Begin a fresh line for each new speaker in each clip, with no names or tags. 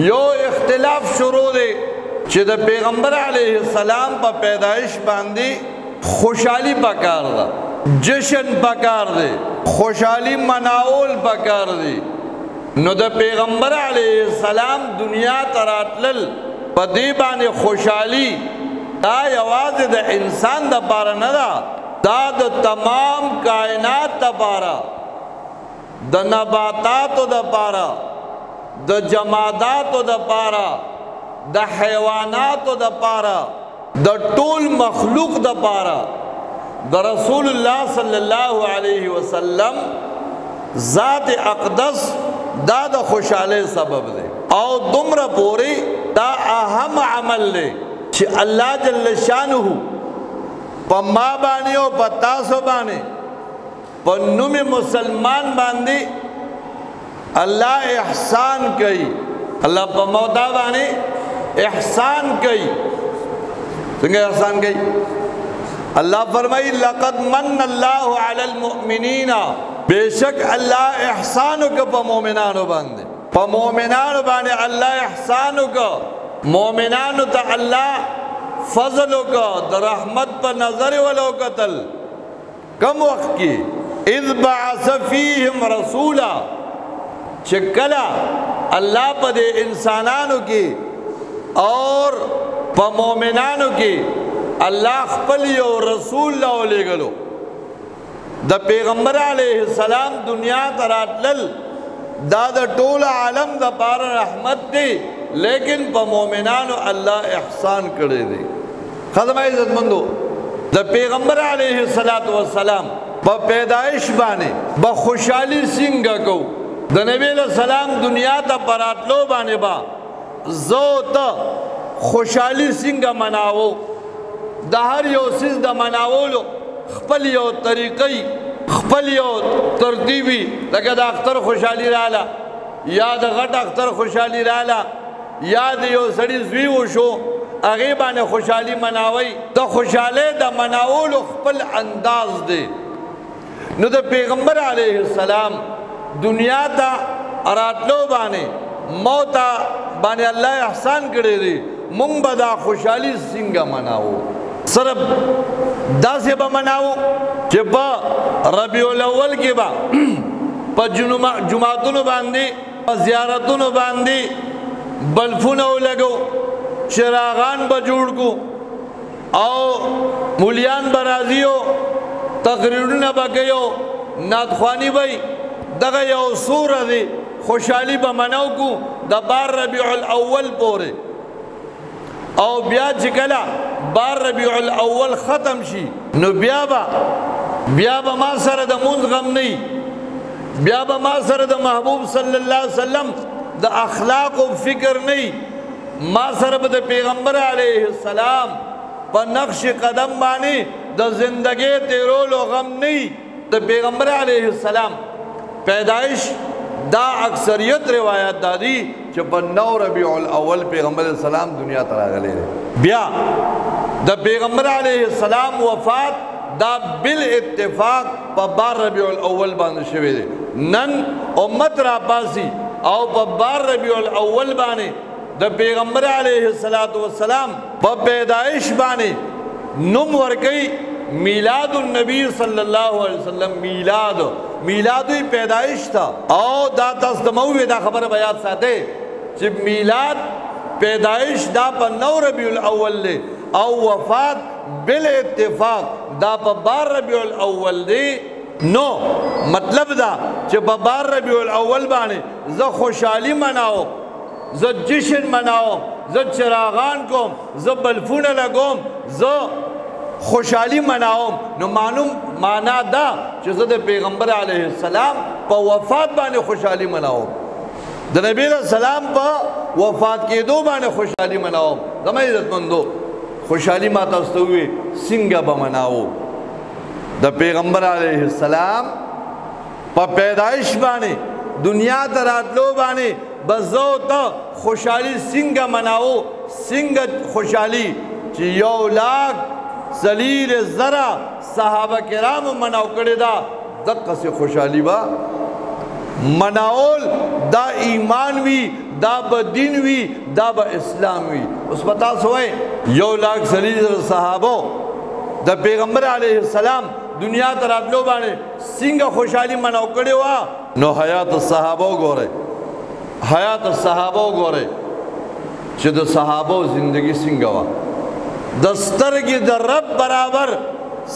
یو اختلاف شروع دے چې د پیغمبر علیہ السلام په پیدائش باندې خوشحالی پکار دا، جشن پکار دے، خوشحالی مناول پکار دے. نو د پیغمبر علیہ السلام دنیا تراتلل په دې باندې خوشحالی دا یوازې د انسان د پاره نه ده، دا د تمام کائنات د پاره، د نباتاتو د پاره، د جماداتو د پاره، د حیواناتو د پاره، د ټول مخلوق د پاره د رسول الله صلی الله علیه وسلم ذات اقدس دا د خوشحالی سبب دی. او دومره پوری دا اهم عمل دی چې الله جل شانه په ما باندې او په تاسو باندې په نوم مسلمان باندې الله احسان کوي. الله په مودا باندې احسان کوي. څنګه احسان کوي؟ اللہ فرمائی لقد من اللہ علی المؤمنین، بے شک اللہ احسانو کا پا مومنانو باندے، پا مومنانو باندے اللہ احسانو کا، مومنانو تا اللہ فضلو کا در رحمت پا نظر ولو قتل. کم وقت کی اذ بعث فیہم رسولا، چکلا اللہ پا دے انسانانو کی اور پا مومنانو کی اللہ خپل یو رسول لاو لے گلو. دا پیغمبر علیہ السلام دنیا تراتلل دا دا طول عالم دا پار رحمت دی، لیکن پا مومنانو اللہ احسان کرے دی. خدمہ عزت مندو، دا پیغمبر علیہ السلام پا پیدائش بانے با خوشحالی سنگا کو، دا نبی علیہ السلام دنیا تا پراتلو بانے با زوتا خوشحالی سنگا مناو. دا ہر یو سیز دا مناولو خپل یو طریقی، خپل یو ترتیبی، لکه دا اختر خوشحالی رالا یا دا غٹ اختر خوشحالی رالا یا دا یو سڑی زویو شو اغیبان خوشحالی مناوی. دا خوشحالی دا مناولو خپل انداز دے. نو دا پیغمبر علیہ السلام دنیا تا اراتلو بانے موتا بانے اللہ احسان کرے دے. مونگ با دا خوشحالی سنگا مناو، صرف دا سے با مناو کہ با ربیع الاول کے با پا جماعتونو باندی پا زیارتونو باندی بلفونو لگو، چراغان با جوڑ کو، او مولیان برازیو تقریرون با گیو نادخوانی بای دغا یو سور دی خوشحالی با مناو کو دا بار ربیع الاول پورے. او بیا چکلا بار ربیع الاول ختم شی نو بیا با ما سر دا منز غم نی، بیا با ما سر دا محبوب صلی اللہ علیہ وسلم دا اخلاق و فکر نی، ما سر دا پیغمبر علیہ السلام پا نقش قدم بانی دا زندگی تیرول و غم نی. دا پیغمبر علیہ السلام پیدائش دا اکثریت روایت دادی کہ پا 9 ربیع الاول پیغمبر علیہ السلام دنیا تراغلے رہے. بیا دا پیغمبر علیہ السلام وفات دا بالاتفاق پا 12 ربیع الاول باندھ شوے دے. نن امت را پاسی او پا 12 ربیع الاول بانے دا پیغمبر علیہ السلام پا پیدائش بانے نم ورکی میلاد النبی صلی اللہ علیہ وسلم. میلادوی پیدائش تھا. او دا تصدموی دا خبر بیاد ساتے چی میلاد پیدائش دا پا 9 ربیع الاول لے او وفات بالاتفاق دا پا 12 ربیع الاول لے. نو مطلب دا چی پا 12 ربیع الاول بانے زا خوشحالی مناو، زا جشن مناو، زا چراغان کوم، زا بلفون لگوم، زا خوشحالی مناوم. نو معلوم مانا دا چیزا دا پیغمبر علیہ السلام پا وفات بانے خوشحالی مناوم، دا نبی علیہ السلام پا وفات کے دو بانے خوشحالی مناوم. زمان عزت مندو خوشحالی ماتا استوئے سنگا با مناو. دا پیغمبر علیہ السلام پا پیدائش بانے دنیا تراتلو بانے بزو تا خوشحالی سنگا مناو. سنگا خوشحالی چی یو لاکھ زلیل زرہ صحابہ کرام مناو کردے دا دقا سے خوشحالی با مناول دا ایمان وی دا به دین وي دا به اسلام وي. اوس په تاسو وایئ 1,40,000 صحابو د پیغمبر علیه السلام دنیا ته راتلو باندې څنګه خوشحالي منو کړې وه، نو حیات الصحابه وګورئ، حیات الصحابه وګورئ چې د صحابو زندگی څنګه وه. د سترګې د رب برابر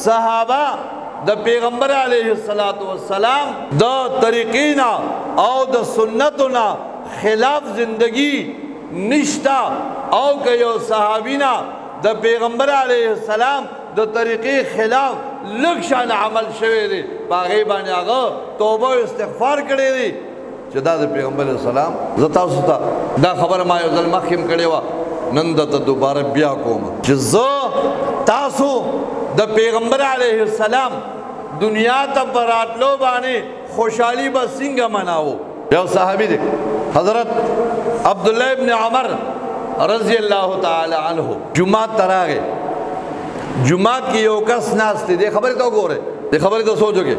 صحابه د پیغمبر علیه السلام د طریقې نه او د سنتو نه خلاف زندگی نشتا، او که یو صحابی نه د پیغمبر علیه السلام د طریقې خلاف لږ شان عمل شوی دی، په هغې باندې هغه توبه او استغفار کړی دی چې دا د پیغمبر السلام. زه تاسو ته دا خبره ما یو ځل مخکې هم کړې وه، نن درته دوباره بیا کوم چې زه تاسو د پیغمبر علیه السلام دنیا ته په راتلو باندې خوشحالي به څنګه مناوو. یو صحابي دی حضرت عبدالله ابن عمر رضی اللہ تعالی عنہ جماعت ته راغی. جماعت کې یو کس ناست دی، دې خبرې ته وګورئ، دې خبرې ته سوچ وکړئ.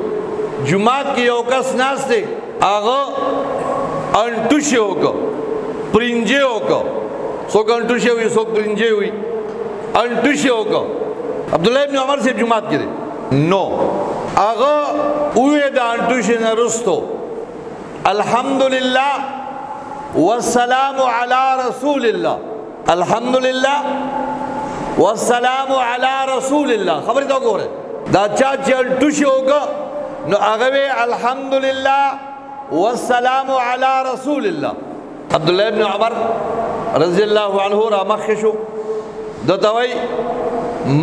جماعت کې یو کس ناست دی، هغه انټوشي وکړه، پرنجې وکړه، څوک انټوشي وي څوک پرنجې وي، انټوشي وکړه. عبدالله ابن عمر صاحب جماعت کې دی، نو هغه وویې د انټوشي نه رستو الحمدلله والسلام علی رسول الله، الحمدلله والسلام علی رسول الله. خبرې ته وګورئ، دا چا چې انټوشي وکړه نو هغه وی الحمدلله والسلام علی رسول الله. عبدالله ابن عمر رضی الله عنه را مخکې شو، دته وایي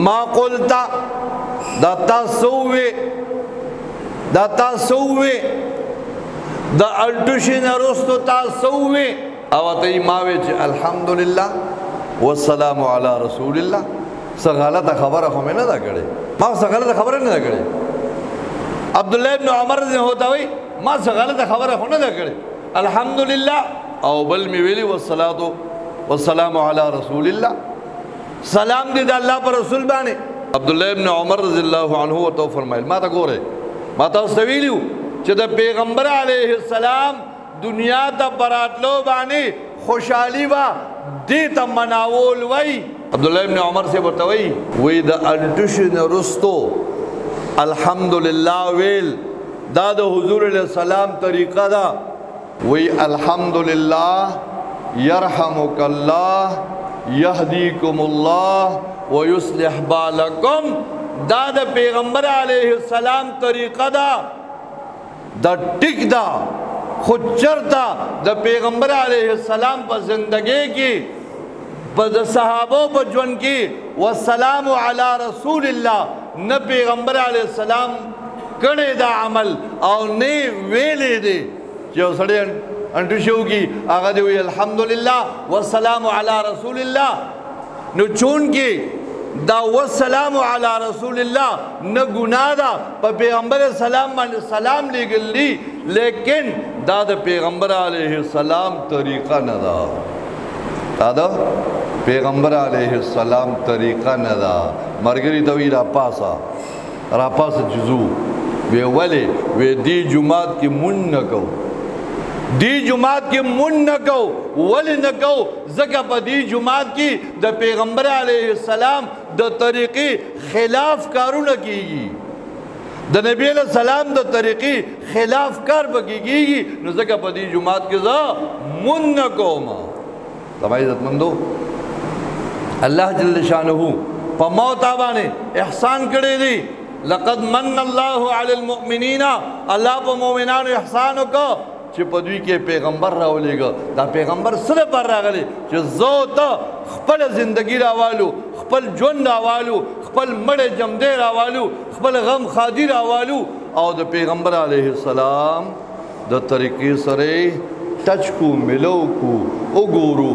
ما قلتا، دا تاسو ووې، دا تاسو ووې، د انټوشي نه رستو تاسو ووې، او ته یې ما وې چې الحمدلله والسلام علی رسول الله. څه غلطه خبره خو مې نه ده کړې، ما څه غلطه خبره نه ده کړې. عبدالله ابن عمر ته وایي ما څه غلطه خبره خو نه ده کړې، الحمدلله او بل مې ویلي والصلاة والسلام علی رسول الله، سلام دې د الله پر رسول باندې. عبدالله ابن عمر رضی الله عنه ورته وفرمایل ما ته ګورئ، ما تاسو ته ویلي وو چې د پیغمبر علیه السلام دنیا ته په راتلو باندې خوشحالي به دې ته مناول وی. عبدالله ابن عمر صاحب ورته وایي د انټوشي نه رستو الحمدلله ویل دا د حضور علیه السلام طریقه ده. وی الحمدلله یرحمک الله یهدیکم الله ویصلح بالکم، دا د پیغمبر علیه السلام طریقه ده، دا ټیک ده. خو چرته د پیغمبر علیه السلام په زندګۍ کې په د صحابو په ژوند کې والسلام علی رسول الله نه پیغمبر علیه السلام کړی دا عمل او نه ویلې دی چې یو سړی انټوشي وکړي هغه دې وایي الحمدلله والسلام علی رسول الله. نو چونکې دا والسلام علی رسول الله نه ګناه ده، په پیغمبر سلام باندې سلام لېږل دي، لیکن دا د پیغمبر علیه السلام طریقه نه ده، دا د پیغمبر علیه السلام طریقه نه ده. ملګري ته وایي راپاسه جزو وی ولې وی دې جماعت کې مونږ نه کوو، دی جماعت کې مونږ نه کوو. ولې نه کوو؟ ځکه په دې جماعت کې د پیغمبر علیه السلام د طریقې خلاف کارونه کیږي، د نبی علیہ السلام د طریقې خلاف کار پکې کیږي، نو ځکه په دې جماعت کې زه مونږ نه کوم. زما عزتمندو، الله جل شانه په ما باندې احسان کړی دی. لقد من الله علی المؤمنین، الله په مؤمنانو احسان وکړ چې په دوی کې پیغمبر راولېږه. دا پیغمبر څه لپاره راغلی؟ چې زه ته خپله زندګي راوالو، خپل ژوند راوالو، خپل مړی جمدی راوالو، خپل غم خادي راوالو، او د پیغمبر علیه السلام د طریقې سره ټچ کو، ملو کو، وګورو